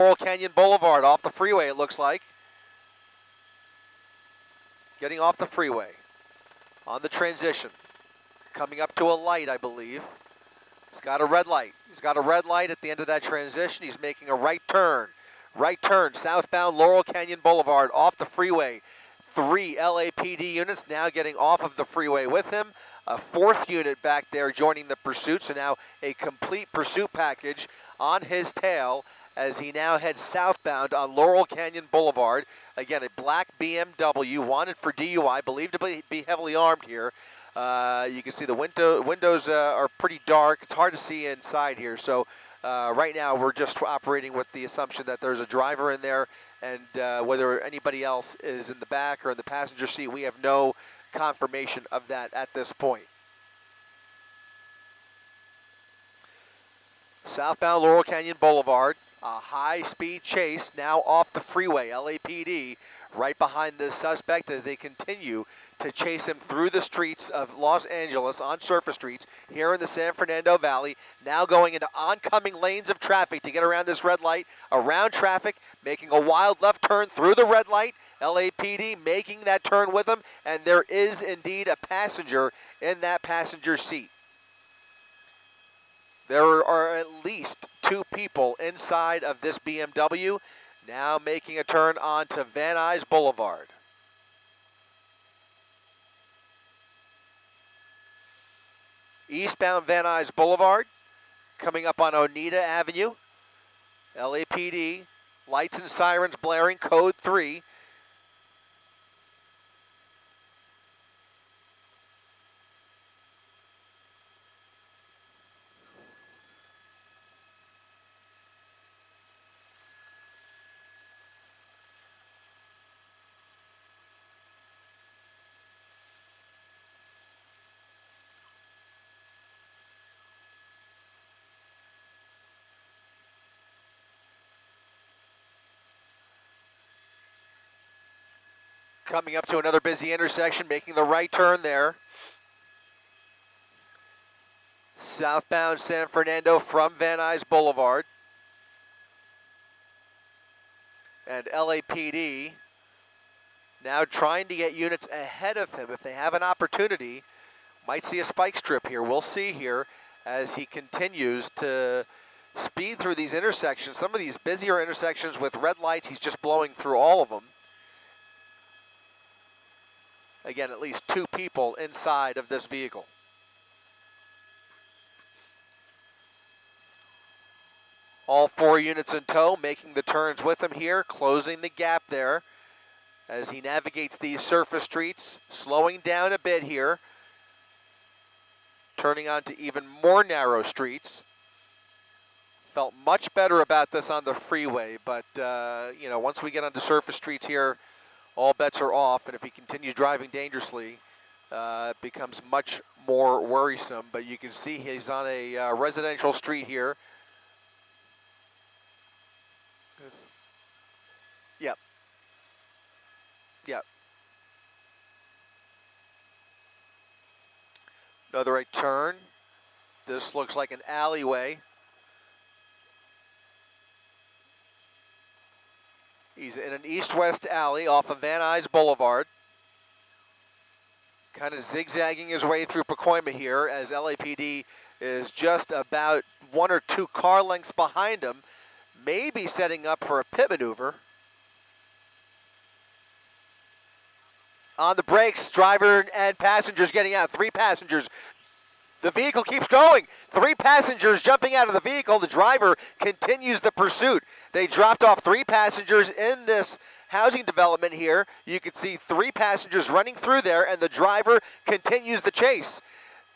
Laurel Canyon Boulevard off the freeway, it looks like. Getting off the freeway on the transition. Coming up to a light, I believe. He's got a red light. He's got a red light at the end of that transition. He's making a right turn. Right turn, southbound Laurel Canyon Boulevard off the freeway. 3 LAPD units now getting off of the freeway with him. A 4th unit back there joining the pursuit. So now a complete pursuit package on his tail as he now heads southbound on Laurel Canyon Boulevard. Again, a black BMW wanted for DUI, believed to be heavily armed here. You can see the windows are pretty dark. It's hard to see inside here. So right now we're just operating with the assumption that there's a driver in there, and whether anybody else is in the back or in the passenger seat, we have no confirmation of that at this point. Southbound Laurel Canyon Boulevard, a high-speed chase now off the freeway. LAPD right behind this suspect as they continue to chase him through the streets of Los Angeles on surface streets here in the San Fernando Valley, now going into oncoming lanes of traffic to get around this red light, around traffic, making a wild left turn through the red light. LAPD making that turn with him, and there is indeed a passenger in that passenger seat. There are at least 2 people inside of this BMW, now making a turn onto Van Nuys Boulevard. Eastbound Van Nuys Boulevard, coming up on Oneida Avenue. LAPD, lights and sirens blaring, code 3. Coming up to another busy intersection, making the right turn there. Southbound San Fernando from Van Nuys Boulevard. And LAPD now trying to get units ahead of him. If they have an opportunity, might see a spike strip here. We'll see here as he continues to speed through these intersections. Some of these busier intersections with red lights, he's just blowing through all of them. Again, at least 2 people inside of this vehicle. All 4 units in tow, making the turns with him here, closing the gap there as he navigates these surface streets, slowing down a bit here, turning onto even more narrow streets. Felt much better about this on the freeway, but you know, once we get onto surface streets here, all bets are off, and if he continues driving dangerously, it becomes much more worrisome. But you can see he's on a residential street here. Yep. Yep. Another right turn. This looks like an alleyway. He's in an east-west alley off of Van Nuys Boulevard. Kind of zigzagging his way through Pacoima here as LAPD is just about 1 or 2 car lengths behind him, maybe setting up for a pit maneuver. On the brakes, driver and passengers getting out. 3 passengers. The vehicle keeps going. 3 passengers jumping out of the vehicle. The driver continues the pursuit. They dropped off 3 passengers in this housing development here. You can see 3 passengers running through there, and the driver continues the chase.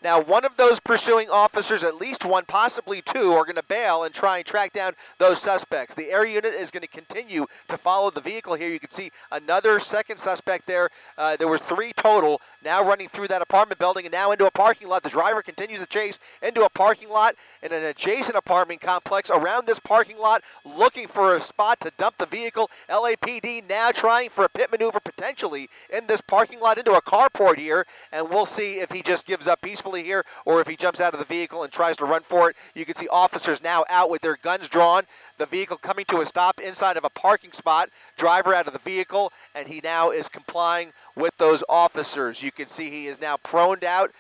Now, one of those pursuing officers, at least one, possibly 2, are going to bail and try and track down those suspects. The air unit is going to continue to follow the vehicle here. You can see another second suspect there. There were 3 total now running through that apartment building and now into a parking lot. The driver continues the chase into a parking lot in an adjacent apartment complex around this parking lot, looking for a spot to dump the vehicle. LAPD now trying for a pit maneuver potentially in this parking lot into a carport here, and we'll see if he just gives up peacefully successfully here, or if he jumps out of the vehicle and tries to run for it. You can see officers now out with their guns drawn. The vehicle coming to a stop inside of a parking spot. Driver out of the vehicle, and he now is complying with those officers. You can see he is now proned out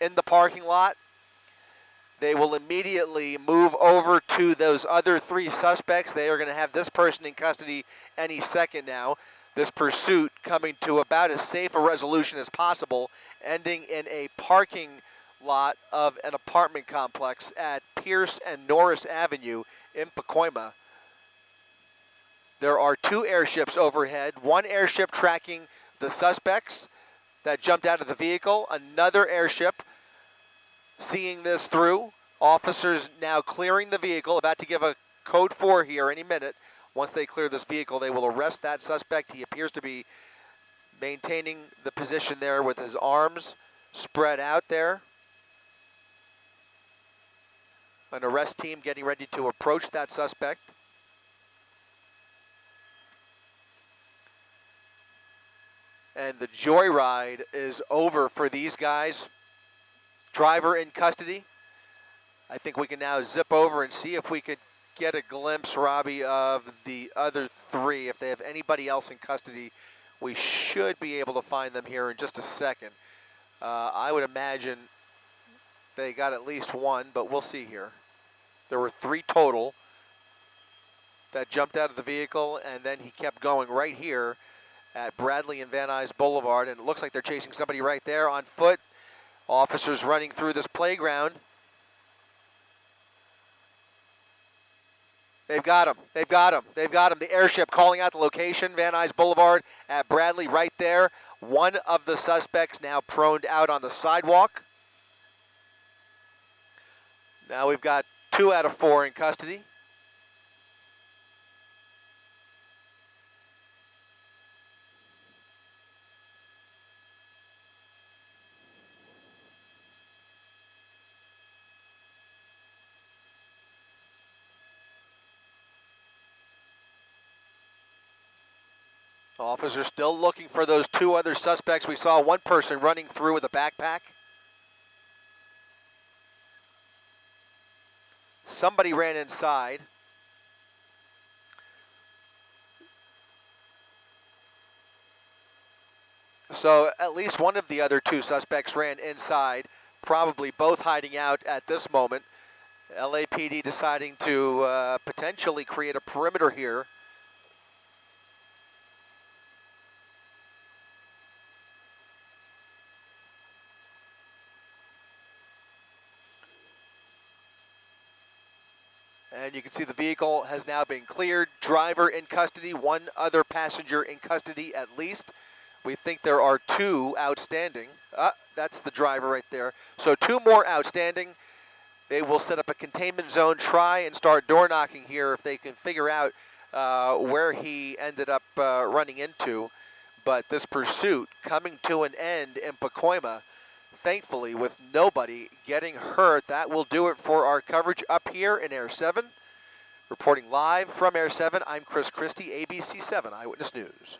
in the parking lot. They will immediately move over to those other 3 suspects. They are going to have this person in custody any second now. This pursuit coming to about as safe a resolution as possible, ending in a parking lot of an apartment complex at Pierce and Norris Avenue in Pacoima. There are 2 airships overhead, one airship tracking the suspects that jumped out of the vehicle, another airship seeing this through. Officers now clearing the vehicle, about to give a code 4 here any minute. Once they clear this vehicle, they will arrest that suspect. He appears to be maintaining the position there with his arms spread out there. An arrest team getting ready to approach that suspect. And the joyride is over for these guys. Driver in custody. I think we can now zip over and see if we could get a glimpse, Robbie, of the other 3. If they have anybody else in custody, we should be able to find them here in just a second. I would imagine they got at least 1, but we'll see here. There were 3 total that jumped out of the vehicle, and then he kept going right here at Bradley and Van Nuys Boulevard, and it looks like they're chasing somebody right there on foot. Officers running through this playground. They've got him. They've got him. They've got him. The airship calling out the location, Van Nuys Boulevard at Bradley right there. One of the suspects now proned out on the sidewalk. Now we've got 2 out of 4 in custody. Officers still looking for those 2 other suspects. We saw one person running through with a backpack. Somebody ran inside. So at least one of the other 2 suspects ran inside, probably both hiding out at this moment. LAPD deciding to potentially create a perimeter here. And you can see the vehicle has now been cleared. Driver in custody, 1 other passenger in custody at least. We think there are 2 outstanding. That's the driver right there. So 2 more outstanding. They will set up a containment zone, try and start door knocking here if they can figure out where he ended up running into. But this pursuit coming to an end in Pacoima, thankfully, with nobody getting hurt. That will do it for our coverage up here in Air 7. Reporting live from Air 7, I'm Chris Christie, ABC 7 Eyewitness News.